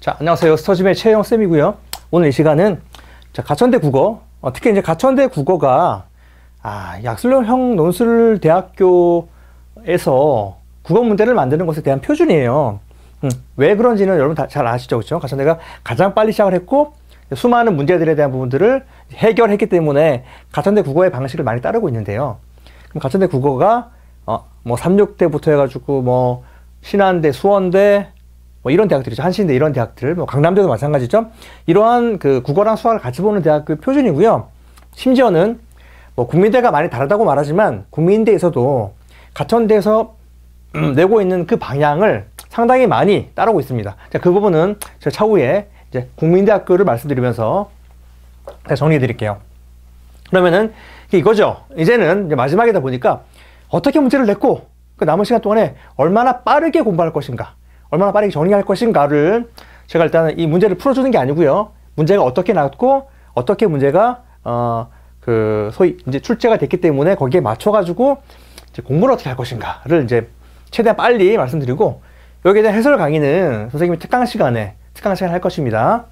자, 안녕하세요. 스터즘의 최영쌤이고요. 오늘 이 시간은 가천대 국어, 특히 이제 가천대 국어가 약술형 논술대학교에서 국어 문제를 만드는 것에 대한 표준이에요. 왜 그런지는 여러분 다 잘 아시죠? 그렇죠? 가천대가 가장 빨리 시작을 했고 수많은 문제들에 대한 부분들을 해결했기 때문에 가천대 국어의 방식을 많이 따르고 있는데요. 그럼 가천대 국어가 뭐 삼육대부터 해가지고 뭐 신한대, 수원대 뭐 이런 대학들이죠. 한신대 이런 대학들, 뭐 강남대도 마찬가지죠. 이러한 그 국어랑 수학을 같이 보는 대학교 표준이고요. 심지어는 뭐 국민대가 많이 다르다고 말하지만 국민대에서도 가천대에서 내고 있는 그 방향을 상당히 많이 따르고 있습니다. 자, 그 부분은 제가 차후에 이제 국민대학교를 말씀드리면서 정리해 드릴게요. 그러면은 이거죠. 이제는 이제 마지막이다 보니까 어떻게 문제를 냈고 그 남은 시간 동안에 얼마나 빠르게 공부할 것인가, 얼마나 빠르게 정리할 것인가를 제가 일단은 이 문제를 풀어주는 게 아니고요. 문제가 어떻게 나왔고 어떻게 문제가 소위 이제 출제가 됐기 때문에 거기에 맞춰가지고 이제 공부를 어떻게 할 것인가를 이제 최대한 빨리 말씀드리고 여기에 대한 해설 강의는 선생님이 특강 시간에 할 것입니다.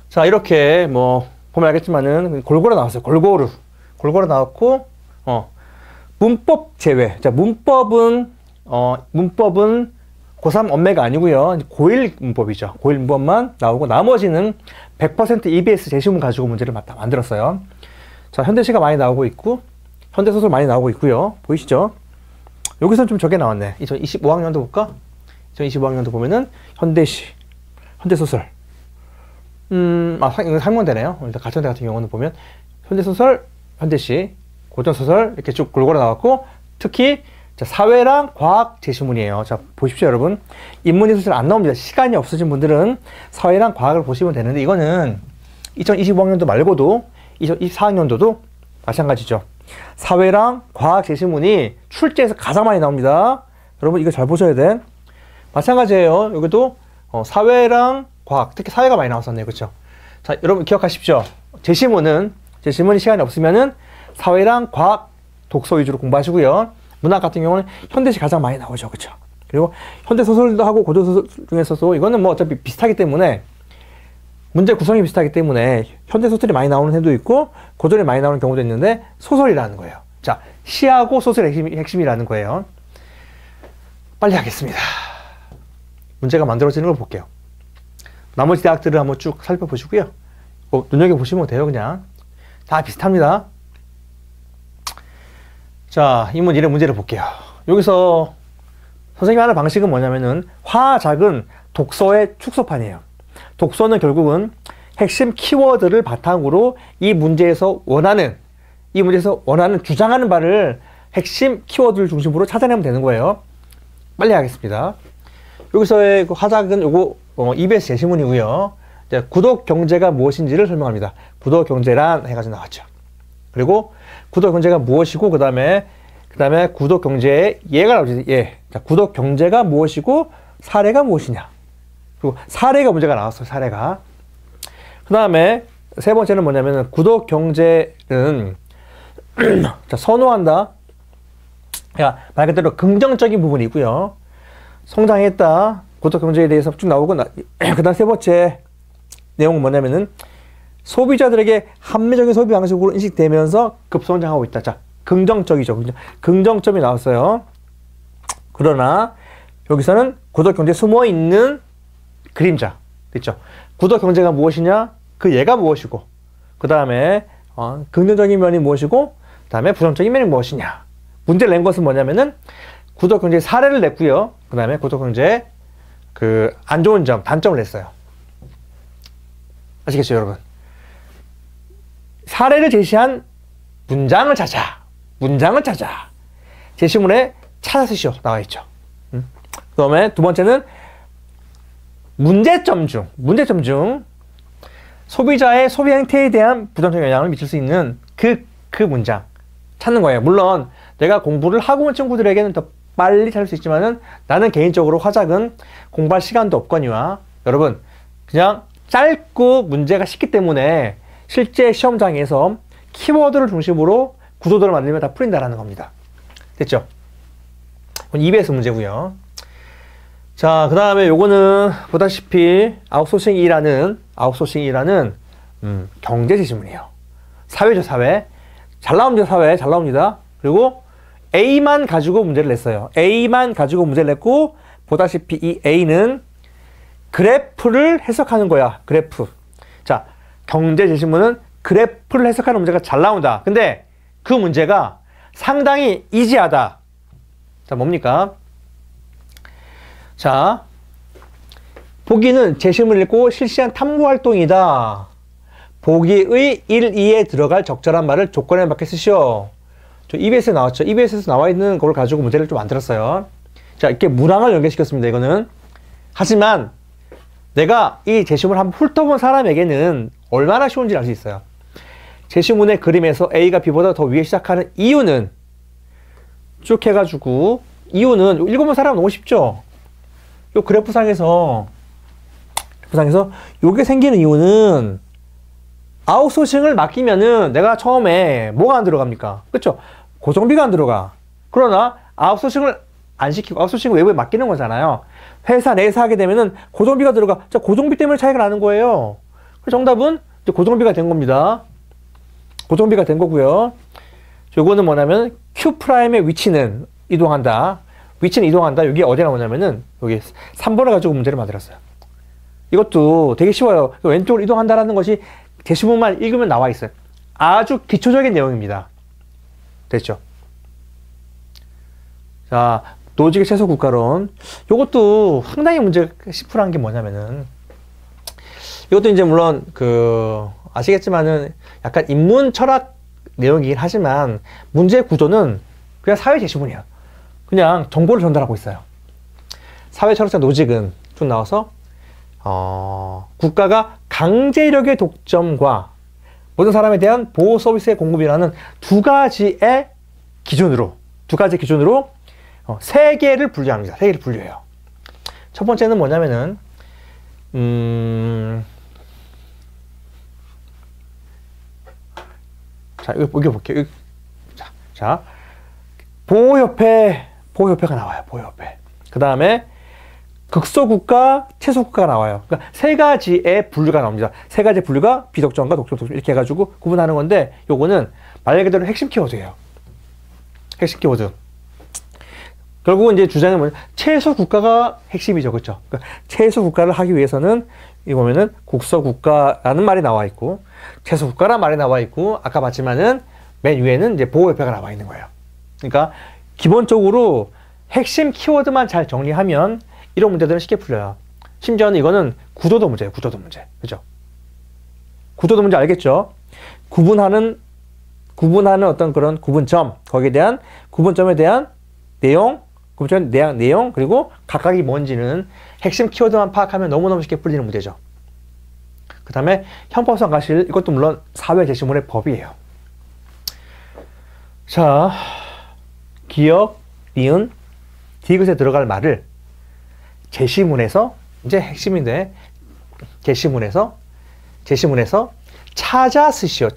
자, 이렇게 뭐 보면 알겠지만은 골고루 나왔어요. 골고루 나왔고 문법 제외. 자, 문법은 고3 언매가 아니고요. 고1 문법이죠. 고1 문법만 나오고 나머지는 100% EBS 제시문 가지고 문제를 만들었어요. 자, 현대시가 많이 나오고 있고 현대소설 많이 나오고 있고요. 보이시죠? 여기서는 좀 적게 나왔네. 2025학년도 볼까? 2025학년도 보면은 현대시, 현대소설. 이거 상명되네요. 일단 가천대 같은 경우는 보면 현대소설, 현대시, 고전소설 이렇게 쭉 골고루 나왔고 특히 사회랑 과학 제시문이에요. 자, 보십시오, 여러분. 인문이 소설 안 나옵니다. 시간이 없으신 분들은 사회랑 과학을 보시면 되는데 이거는 2025학년도 말고도 2024학년도도 마찬가지죠. 사회랑 과학 제시문이 출제에서 가장 많이 나옵니다. 여러분 이거 잘 보셔야 돼. 마찬가지예요. 여기도 사회랑 과학, 특히 사회가 많이 나왔었네요. 그렇죠? 자, 여러분 기억하십시오. 제시문이 시간이 없으면은 사회랑 과학 독서 위주로 공부하시고요. 문학 같은 경우는 현대시 가장 많이 나오죠. 그렇죠? 그리고 현대소설도 하고 고전소설 중에서도 이거는 뭐 어차피 비슷하기 때문에 문제 구성이 비슷하기 때문에 현대소설이 많이 나오는 해도 있고 고전이 많이 나오는 경우도 있는데 소설이라는 거예요. 자, 시하고 소설의 핵심이라는 거예요. 빨리 하겠습니다. 문제가 만들어지는 걸 볼게요. 나머지 대학들을 한번 쭉 살펴보시고요. 눈여겨보시면 돼요. 그냥 다 비슷합니다. 자, 이런 문제를 볼게요. 여기서 선생님이 하는 방식은 뭐냐면은 화작은 독서의 축소판이에요. 독서는 결국은 핵심 키워드를 바탕으로 이 문제에서 원하는 주장하는 바를 핵심 키워드를 중심으로 찾아내면 되는 거예요. 빨리 하겠습니다. 여기서의 그 화작은 요거 EBS 제시문이고요. 이제 구독 경제가 무엇인지를 설명합니다. 구독 경제란 해가지고 나왔죠. 그리고 구독 경제가 무엇이고 그 다음에 구독 경제의 예가 나오죠. 예. 자, 구독 경제가 무엇이고 사례가 무엇이냐. 그리고 사례가 문제가 나왔어요. 사례가. 그 다음에 세 번째는 뭐냐면은 구독 경제는 자, 선호한다. 말 그대로 긍정적인 부분이고요. 성장했다. 구독 경제에 대해서 쭉 나오고 그 다음 세 번째 내용은 뭐냐면은 소비자들에게 합리적인 소비 방식으로 인식되면서 급성장하고 있다. 자, 긍정적이죠. 긍정점이 나왔어요. 그러나 여기서는 구독 경제에 숨어 있는 그림자. 됐죠? 구독 경제가 무엇이냐? 그 예가 무엇이고, 그 다음에 긍정적인 면이 무엇이고, 그 다음에 부정적인 면이 무엇이냐. 문제를 낸 것은 뭐냐면은 구독 경제의 사례를 냈고요. 그 다음에 구독 경제의 그 안 좋은 점, 단점을 냈어요. 아시겠죠, 여러분? 사례를 제시한 문장을 찾아. 제시문에 찾아 쓰시오. 나와 있죠. 그 다음에 두 번째는 문제점 중 소비자의 소비 행태에 대한 부정적 영향을 미칠 수 있는 그 문장 찾는 거예요. 물론 내가 공부를 하고 온 친구들에게는 더 빨리 찾을 수 있지만은 나는 개인적으로 화작은 공부할 시간도 없거니와 여러분 그냥 짧고 문제가 쉽기 때문에 실제 시험장에서 키워드를 중심으로 구조도를 만들면 다 풀린다라는 겁니다. 됐죠? 이건 EBS 문제고요. 자, 그 다음에 요거는 보다시피 아웃소싱이라는 경제 지문이에요. 사회죠, 사회. 잘 나옵니다, 사회. 잘 나옵니다. 그리고 A만 가지고 문제를 냈어요. A만 가지고 문제를 냈고, 보다시피 이 A는 그래프를 해석하는 거야. 그래프. 자, 경제 지문은 그래프를 해석하는 문제가 잘 나온다. 근데 그 문제가 상당히 이지하다. 자, 뭡니까? 자, 보기는 제시문을 읽고 실시한 탐구활동이다. 보기의 1, 2에 들어갈 적절한 말을 조건에 맞게 쓰시오. 저 EBS에 나왔죠. EBS에서 나와 있는 걸 가지고 문제를 좀 만들었어요. 자, 이렇게 문항을 연결시켰습니다. 이거는. 하지만 내가 이 제시문을 한번 훑어본 사람에게는 얼마나 쉬운지 알 수 있어요. 제시문의 그림에서 A가 B보다 더 위에 시작하는 이유는 쭉 해가지고 이유는 읽어본 사람은 너무 쉽죠. 요 그래프상에서 요게 생기는 이유는 아웃소싱을 맡기면은 내가 처음에 뭐가 안 들어갑니까? 그쵸? 고정비가 안 들어가. 그러나 아웃소싱을 안 시키고 아웃소싱을 외부에 맡기는 거잖아요. 회사 내에서 하게 되면은 고정비가 들어가. 자, 고정비 때문에 차이가 나는 거예요. 그래서 정답은 이제 고정비가 된 겁니다. 고정비가 된 거고요. 요거는 뭐냐면 Q'의 위치는 이동한다. 위치는 이동한다. 여기 어디에 나오냐면은 여기 3번을 가지고 문제를 만들었어요. 이것도 되게 쉬워요. 왼쪽으로 이동한다라는 것이 제시문만 읽으면 나와 있어요. 아주 기초적인 내용입니다. 됐죠? 자, 노직의 최소 국가론. 요것도 상당히 문제가 심플한 게 뭐냐면은 이것도 이제 물론 아시겠지만은 약간 인문 철학 내용이긴 하지만 문제 구조는 그냥 사회 제시문이야. 그냥 정보를 전달하고 있어요. 사회 철학자 노직은 쭉 나와서 국가가 강제력의 독점과 모든 사람에 대한 보호 서비스의 공급이라는 두 가지의 기준으로 세 개를 분류합니다. 세 개를 분류해요. 첫 번째는 뭐냐면은 자, 이거 볼게요. 자, 보호협회가 나와요. 보호협회. 그 다음에 극소국가, 최소국가가 나와요. 그러니까 세 가지의 분류가 나옵니다. 세 가지 분류가 비독점과 독점 이렇게 해가지고 구분하는 건데, 요거는 말 그대로 핵심 키워드예요. 핵심 키워드. 결국은 이제 주장은 뭐냐? 최소국가가 핵심이죠. 그렇죠? 그러니까 최소국가를 하기 위해서는 이 보면은 국소국가라는 말이 나와 있고, 최소국가라는 말이 나와 있고, 아까 봤지만은 맨 위에는 이제 보호협회가 나와 있는 거예요. 그러니까 기본적으로 핵심 키워드만 잘 정리하면 이런 문제들은 쉽게 풀려요. 심지어는 이거는 구도도 문제예요. 구도도 문제. 그죠? 구도도 문제 알겠죠? 구분하는 어떤 그런 구분점, 거기에 대한 구분점에 대한 내용, 구분점에 대한 내용, 그리고 각각이 뭔지는 핵심 키워드만 파악하면 너무너무 쉽게 풀리는 문제죠. 그 다음에 형법상 과실, 이것도 물론 사회 제시문의 법이에요. 자, 기역, 니은, 디귿에 들어갈 말을 제시문에서, 이제 핵심인데, 제시문에서 찾아 쓰시오.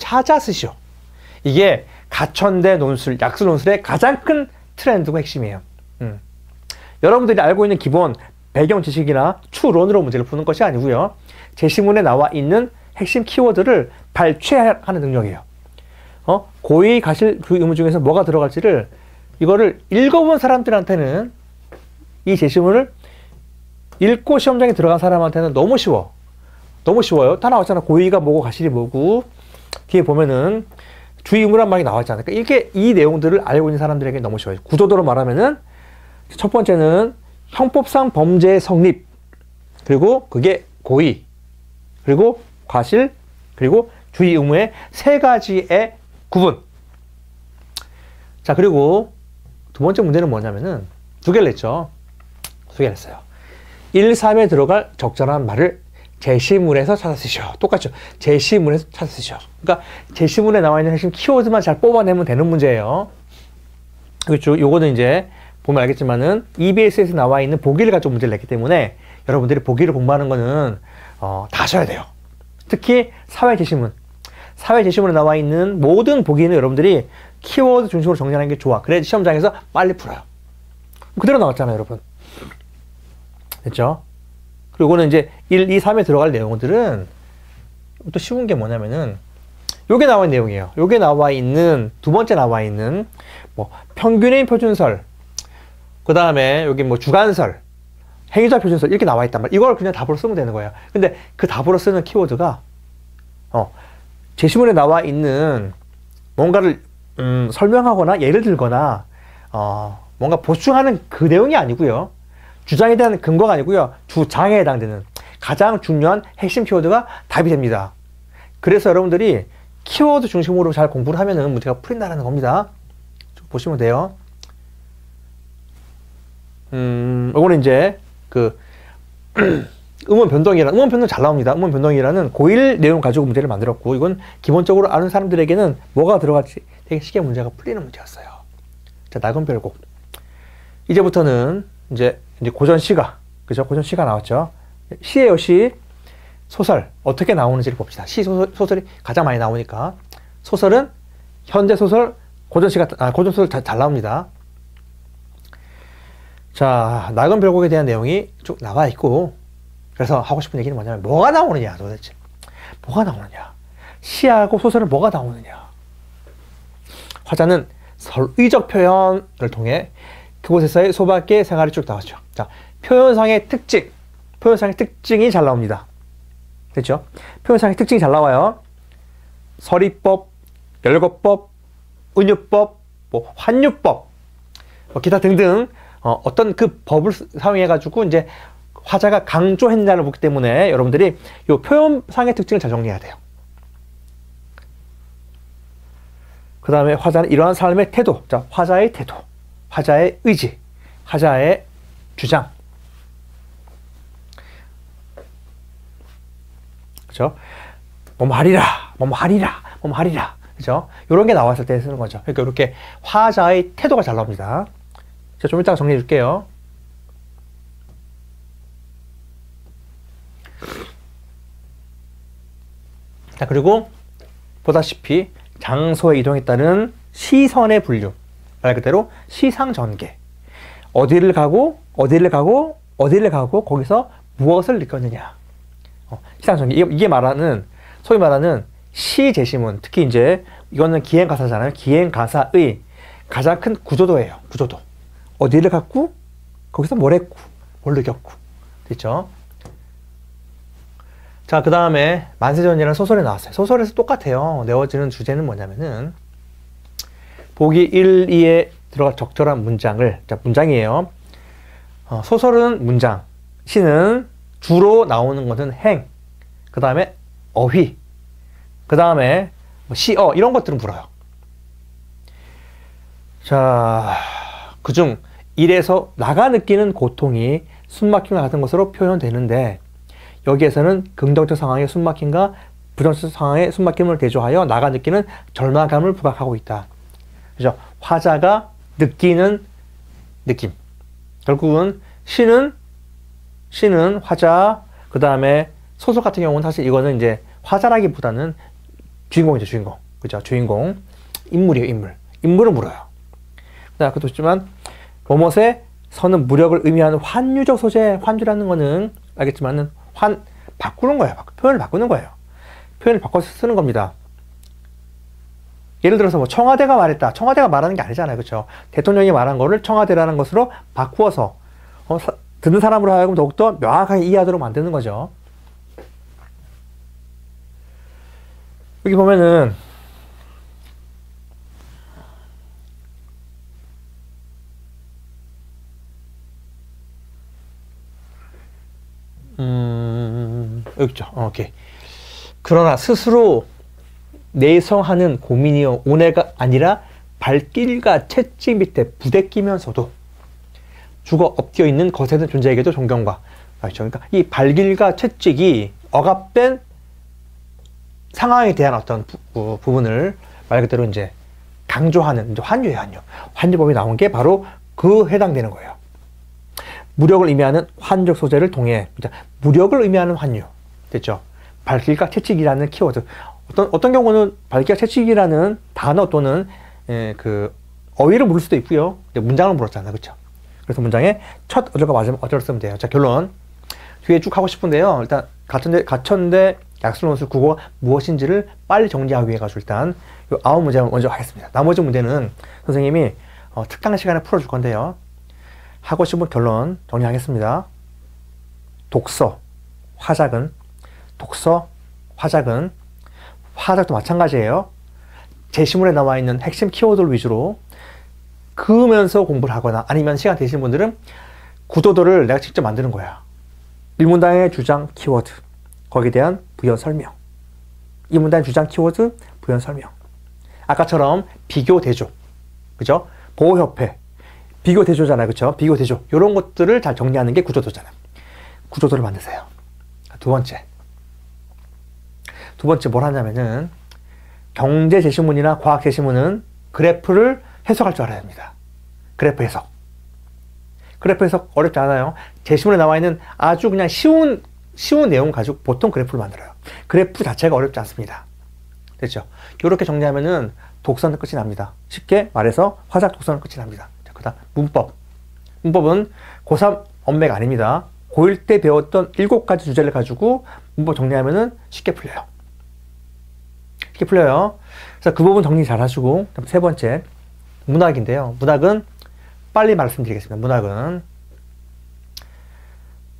이게 가천대 논술, 약수 논술의 가장 큰 트렌드고 핵심이에요. 여러분들이 알고 있는 기본 배경 지식이나 추론으로 문제를 푸는 것이 아니고요. 제시문에 나와 있는 핵심 키워드를 발췌하는 능력이에요. 고의, 가실 그 의문 중에서 뭐가 들어갈지를 이거를 읽어본 사람들한테는 이 제시문을 읽고 시험장에 들어간 사람한테는 너무 쉬워요. 다 나왔잖아. 고의가 뭐고 가실이 뭐고 뒤에 보면은 주의 의무란 말이 나왔잖아요. 그러니까 이게 이 내용들을 알고 있는 사람들에게 너무 쉬워요. 구조도로 말하면은 첫 번째는 형법상 범죄의 성립, 그리고 그게 고의, 그리고 과실, 그리고 주의 의무의 세 가지의 구분. 자, 그리고 두 번째 문제는 뭐냐면은 두 개를 냈죠. 1, 3에 들어갈 적절한 말을 제시문에서 찾아 쓰시오. 똑같죠. 제시문에서 찾아 쓰시오. 그러니까 제시문에 나와 있는 핵심 키워드만 잘 뽑아내면 되는 문제예요. 그렇죠. 요거는 이제 보면 알겠지만은 EBS에서 나와 있는 보기를 가지고 문제를 냈기 때문에 여러분들이 보기를 공부하는 거는 다 하셔야 돼요. 특히 사회 제시문에 나와 있는 모든 보기는 여러분들이 키워드 중심으로 정리하는 게 좋아. 그래야 시험장에서 빨리 풀어요. 그대로 나왔잖아요, 여러분. 됐죠? 그리고는 이제 1, 2, 3에 들어갈 내용들은 또 쉬운 게 뭐냐면은 요게 나와 있는 내용이에요. 요게 나와 있는 두 번째 나와 있는 뭐 평균인 표준설, 그 다음에 여기 뭐 주관설, 행위자 표준설 이렇게 나와 있단 말이에요. 이걸 그냥 답으로 쓰면 되는 거예요. 근데 그 답으로 쓰는 키워드가 제시문에 나와 있는 뭔가를 설명하거나 예를 들거나 뭔가 보충하는 그 내용이 아니고요. 주장에 대한 근거가 아니고요. 주장에 해당되는 가장 중요한 핵심 키워드가 답이 됩니다. 그래서 여러분들이 키워드 중심으로 잘 공부를 하면은 문제가 풀린다는 겁니다. 보시면 돼요. 이거는 이제 그 음원 변동 잘 나옵니다. 음원 변동이라는 고1 내용 가지고 문제를 만들었고, 이건 기본적으로 아는 사람들에게는 뭐가 들어갈지 되게 쉽게 문제가 풀리는 문제였어요. 자, 낙은 별곡. 이제부터는 이제 고전 시가, 그죠? 고전 시가 나왔죠. 시예요, 시. 소설 어떻게 나오는지를 봅시다. 시, 소설이 가장 많이 나오니까. 소설은 현대 소설, 고전 소설 잘 나옵니다. 자, 낙은 별곡에 대한 내용이 쭉 나와 있고, 그래서 하고 싶은 얘기는 뭐냐면 뭐가 나오느냐, 도대체 뭐가 나오느냐, 시하고 소설은 뭐가 나오느냐. 화자는 설의적 표현을 통해 그곳에서의 소박의 생활이 쭉 나왔죠. 자, 표현상의 특징이 잘 나옵니다. 됐죠? 표현상의 특징이 잘 나와요. 서리법, 열거법, 은유법, 뭐 환유법, 뭐 기타 등등 어떤 그 법을 사용해가지고 이제 화자가 강조했냐를 보기 때문에 여러분들이 이 표현상의 특징을 잘 정리해야 돼요. 그 다음에 화자는 이러한 삶의 태도, 자, 화자의 태도, 화자의 의지, 화자의 주장, 그죠? 뭐하리라, 그죠? 이런 게 나왔을 때 쓰는 거죠. 그러니까 이렇게 화자의 태도가 잘 나옵니다. 제가 좀 이따가 정리해 줄게요. 자, 그리고 보다시피 장소에 이동에 따른 시선의 분류, 말 그대로 시상전개. 어디를 가고 거기서 무엇을 느꼈느냐. 시상전개. 이게 말하는, 소위 말하는 시 제시문, 특히 이제 이거는 기행가사잖아요. 기행가사의 가장 큰 구조도예요. 구조도. 어디를 갔고 거기서 뭘 했고 뭘 느꼈고. 됐죠? 자, 그 다음에 만세전이라는 소설이 나왔어요. 소설에서 똑같아요. 내어지는 주제는 뭐냐면은 보기 1, 2에 들어갈 적절한 문장을, 자, 문장이에요. 소설은 문장, 시는 주로 나오는 것은 행, 그 다음에 어휘, 그 다음에 시어, 이런 것들은 불어요. 자, 그중 1에서 나가 느끼는 고통이 숨막힘과 같은 것으로 표현되는데, 여기에서는 긍정적 상황의 숨막힘과 부정적 상황의 숨막힘을 대조하여 나가 느끼는 절망감을 부각하고 있다. 그죠? 화자가 느끼는 느낌. 결국은 시는 화자, 그 다음에 소설 같은 경우는 사실 이거는 이제 화자라기보다는 주인공이죠, 주인공. 그죠? 주인공. 인물이에요, 인물. 인물은 물어요. 아까도 했지만, 뭐뭇의 서는 무력을 의미하는 환유적 소재, 환유라는 거는 알겠지만은 바꾸는 거예요. 표현을 바꾸는 거예요. 표현을 바꿔서 쓰는 겁니다. 예를 들어서 뭐 청와대가 말했다. 청와대가 말하는 게 아니잖아요. 그렇죠? 대통령이 말한 거를 청와대라는 것으로 바꾸어서 듣는 사람으로 하여금 더욱더 명확하게 이해하도록 만드는 거죠. 여기 보면은 여기 있죠. 오케이. 그러나 스스로 내성하는 고민이요 온해가 아니라 발길과 채찍 밑에 부대끼면서도 죽어 엎겨 있는 거세는 존재에게도 존경과, 그렇죠? 그러니까 이 발길과 채찍이 억압된 상황에 대한 어떤 부분을 말 그대로 이제 강조하는, 이제 환유예요, 환유. 환유법이 나온 게 바로 그 해당되는 거예요. 무력을 의미하는 환유적 소재를 통해, 무력을 의미하는 환유. 됐죠? 발길과 채찍이라는 키워드. 어떤 경우는 발길과 채찍이라는 단어 또는 그 어휘를 물을 수도 있고요. 문장을 물었잖아요. 그렇죠? 그래서 문장에 첫 어절과 마지막 어절을 쓰면 돼요. 자, 결론. 뒤에 쭉 하고 싶은데요. 일단 갖췄는데 약술논술 국어가 무엇인지를 빨리 정리하기 위해 가지고 일단 요 9문제 먼저 하겠습니다. 나머지 문제는 선생님이 특강 시간에 풀어줄 건데요. 하고 싶은 결론 정리하겠습니다. 독서, 화작은 화작도 마찬가지예요. 제시문에 나와 있는 핵심 키워드를 위주로 그으면서 공부를 하거나 아니면 시간 되시는 분들은 구도도를 내가 직접 만드는 거야. 1문단의 주장 키워드, 거기에 대한 부연 설명. 2문단의 주장 키워드, 부연 설명. 아까처럼 비교 대조, 그죠? 보호협회, 비교 대조잖아요, 그죠? 비교 대조. 이런 것들을 잘 정리하는 게 구조도잖아요. 구조도를 만드세요. 두 번째 뭘 하냐면은 경제 제시문이나 과학 제시문은 그래프를 해석할 줄 알아야 합니다. 그래프 해석 어렵지 않아요. 제시문에 나와 있는 아주 그냥 쉬운 내용 가지고 보통 그래프를 만들어요. 그래프 자체가 어렵지 않습니다. 됐죠? 이렇게 정리하면은 독서는 끝이 납니다. 쉽게 말해서 화작 독서는 끝이 납니다. 자, 그다음 문법은 고3 언매가 아닙니다. 고1 때 배웠던 7가지 주제를 가지고 문법 정리하면은 쉽게 풀려요. 그래서 그 부분 정리 잘 하시고, 세 번째, 문학인데요. 문학은 빨리 말씀드리겠습니다. 문학은.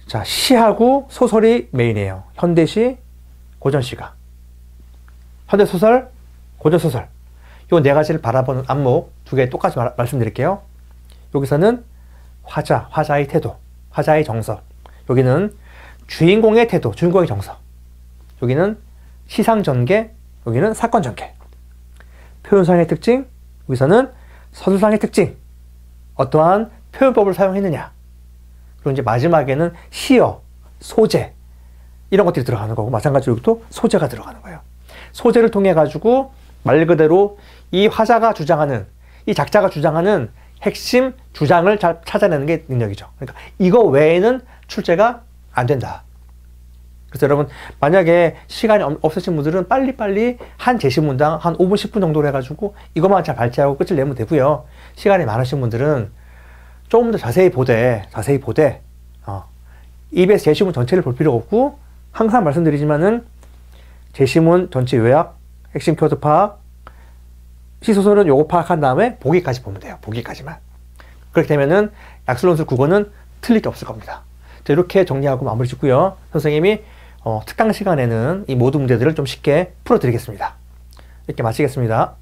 자, 시하고 소설이 메인이에요. 현대시, 고전시가. 현대소설, 고전소설. 요 네 가지를 바라보는 안목 두 개 똑같이 말씀드릴게요. 여기서는 화자의 태도, 화자의 정서. 여기는 주인공의 태도, 주인공의 정서. 여기는 시상 전개, 여기는 사건 전개. 표현상의 특징, 여기서는 서술상의 특징. 어떠한 표현법을 사용했느냐. 그리고 이제 마지막에는 시어, 소재. 이런 것들이 들어가는 거고, 마찬가지로 여기도 소재가 들어가는 거예요. 소재를 통해 가지고 말 그대로 이 화자가 주장하는, 이 작자가 주장하는 핵심 주장을 잘 찾아내는 게 능력이죠. 그러니까 이거 외에는 출제가 안 된다. 그래서 여러분, 만약에 시간이 없으신 분들은 빨리빨리 한 제시문당 한 5분, 10분 정도로 해가지고 이것만 잘 발제하고 끝을 내면 되고요. 시간이 많으신 분들은 조금 더 자세히 보되, EBS 제시문 전체를 볼 필요 없고, 항상 말씀드리지만은 제시문 전체 요약, 핵심 키워드 파악, 시소설은 요거 파악한 다음에 보기까지 보면 돼요. 보기까지만. 그렇게 되면은 약술논술 국어는 틀릴 게 없을 겁니다. 자, 이렇게 정리하고 마무리 짓고요. 선생님이 특강 시간에는 이 모든 문제들을 좀 쉽게 풀어드리겠습니다. 이렇게 마치겠습니다.